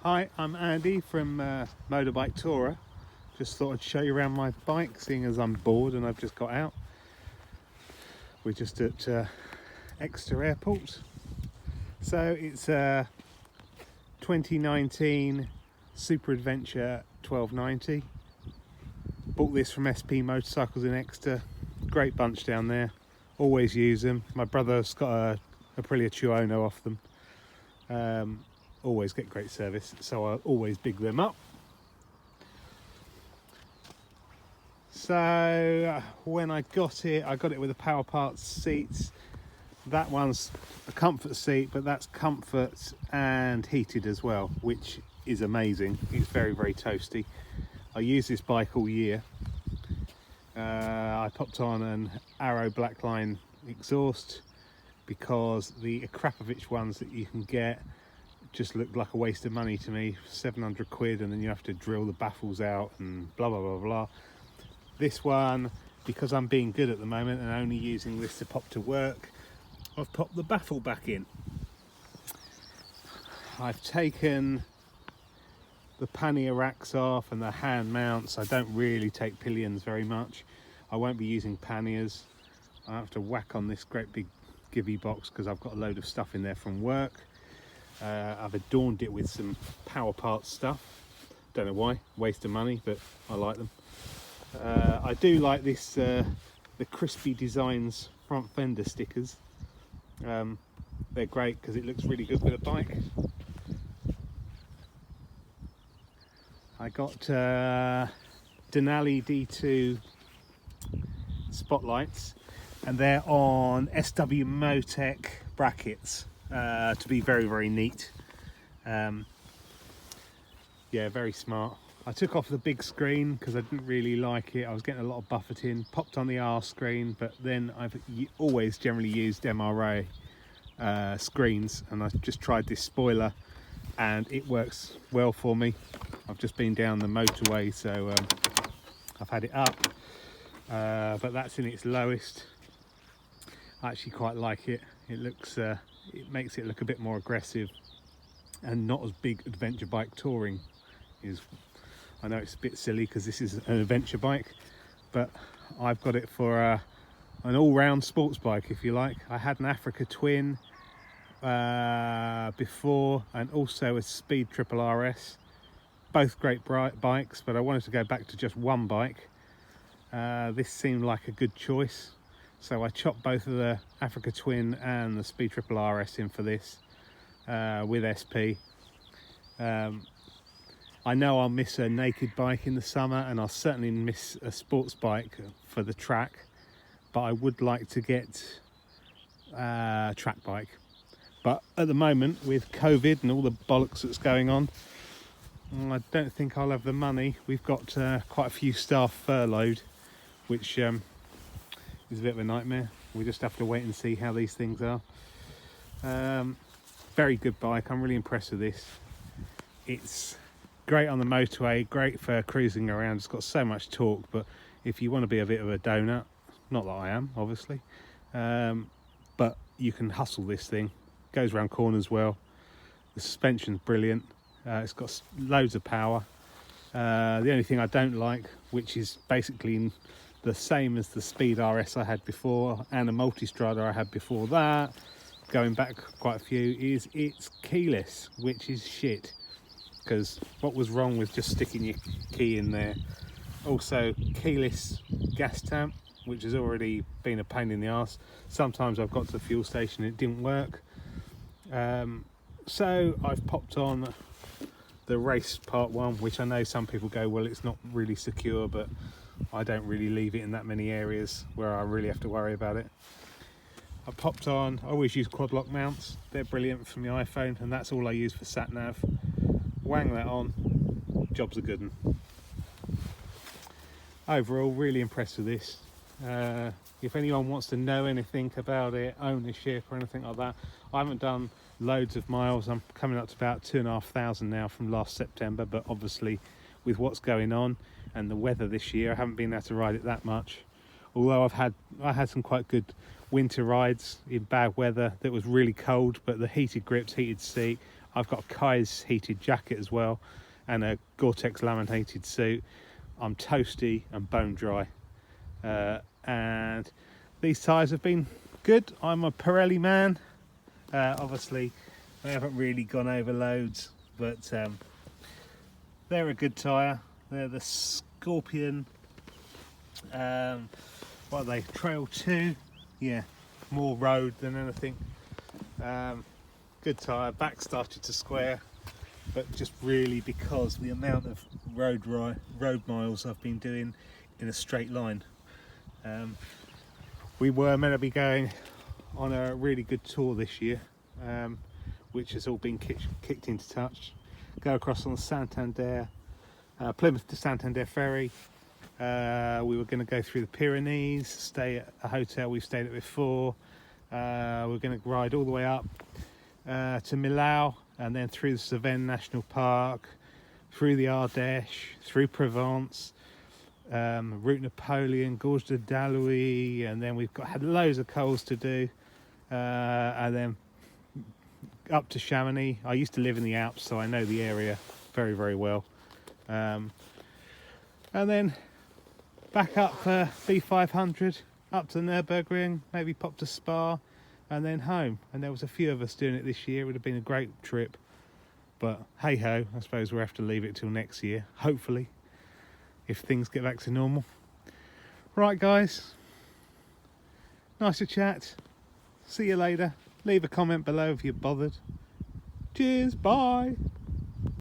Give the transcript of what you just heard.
Hi, I'm Andy from Motorbiketourer. Just thought I'd show you around my bike, seeing as I'm bored and I've just got out. We're just at Exeter Airport. So it's a 2019 Superadventure 1290. Bought this from SP Motorcycles in Exeter. Great bunch down there. Always use them. My brother's got a Aprilia Tuono off them. Always get great service, so I always big them up. So when I got it with the Power Parts seats. That one's a comfort seat, but that's comfort and heated as well, which is amazing. It's very, very toasty. I use this bike all year. I popped on an Arrow Blackline exhaust because the Akrapovic ones that you can get just looked like a waste of money to me. 700 quid, and then you have to drill the baffles out and blah blah blah blah. This one, because I'm being good at the moment and only using this to pop to work, I've popped the baffle back in. I've taken the pannier racks off and the hand mounts. I don't really take pillions very much. I won't be using panniers. I have to whack on this great big givey box because I've got a load of stuff in there from work. I've adorned it with some Power Parts stuff. Don't know why, waste of money, but I like them. I do like this, the Crispy Designs front fender stickers. They're great because it looks really good with a bike. I got Denali D2 spotlights, and they're on SW Motec brackets. To be very, very neat. Yeah, very smart. I took off the big screen because I didn't really like it. I was getting a lot of buffeting. Popped on the R screen, but then I've always generally used MRA screens, and I just tried this spoiler and it works well for me. I've just been down the motorway, so I've had it up, but that's in its lowest. I actually quite like it. It looks it makes it look a bit more aggressive and not as big adventure bike touring is. I know it's a bit silly because this is an adventure bike, but I've got it for an all-round sports bike, if you like. I had an Africa Twin before, and also a Speed Triple RS. Both great bikes, but I wanted to go back to just one bike. This seemed like a good choice, so I chopped both of the Africa Twin and the Speed Triple RS in for this with SP. I know I'll miss a naked bike in the summer, and I'll certainly miss a sports bike for the track, but I would like to get a track bike. But at the moment, with COVID and all the bollocks that's going on, I don't think I'll have the money. We've got quite a few staff furloughed, which is a bit of a nightmare. We just have to wait and see how these things are. Very good bike. I'm really impressed with this. It's great on the motorway, great for cruising around. It's got so much torque, but if you want to be a bit of a donut, not that I am, obviously, but you can hustle this thing. Goes around corners well. The suspension's brilliant. It's got loads of power. The only thing I don't like, which is basically the same as the Speed RS I had before and a Multistrada I had before that, going back quite a few, is it's keyless, which is shit. Because what was wrong with just sticking your key in there? Also, keyless gas tank, which has already been a pain in the arse. Sometimes I've got to the fuel station and it didn't work. So I've popped on the race part 1, which I know some people go, well, it's not really secure, but I don't really leave it in that many areas where I really have to worry about it. I popped on, I always use quad lock mounts. They're brilliant for my iPhone, and that's all I use for sat nav. Wang that on, job's a good one. Overall, really impressed with this. If anyone wants to know anything about it, ownership or anything like that, I haven't done loads of miles. I'm coming up to about 2,500 now from last September, but obviously with what's going on and the weather this year, I haven't been able to ride it that much. Although I had some quite good winter rides in bad weather that was really cold, but the heated grips, heated seat, I've got a Kai's heated jacket as well, and a Gore-Tex laminated suit. I'm toasty and bone dry, and these tyres have been good. I'm a Pirelli man. Obviously they haven't really gone over loads, but they're a good tyre. They're the Scorpion, what are they, Trail 2, yeah, more road than anything. Good tyre. Back started to square, but just really because the amount of road miles I've been doing in a straight line. We were meant to be going on a really good tour this year, which has all been kicked into touch. Go across on the Santander, Plymouth to Santander ferry. We were going to go through the Pyrenees, stay at a hotel we've stayed at before. We're going to ride all the way up to Millau, and then through the Cevennes National Park, through the Ardèche, through Provence, Route Napoleon, Gorge de Dalouis, and then had loads of coals to do, and then up to Chamonix. I used to live in the Alps, so I know the area very, very well. And then back up B500, up to the Nürburgring, maybe pop to Spa, and then home. And there was a few of us doing it this year. It would have been a great trip, but hey ho, I suppose we'll have to leave it till next year, hopefully, if things get back to normal. Right guys, nice to chat. See you later. Leave a comment below if you're bothered. Cheers, bye.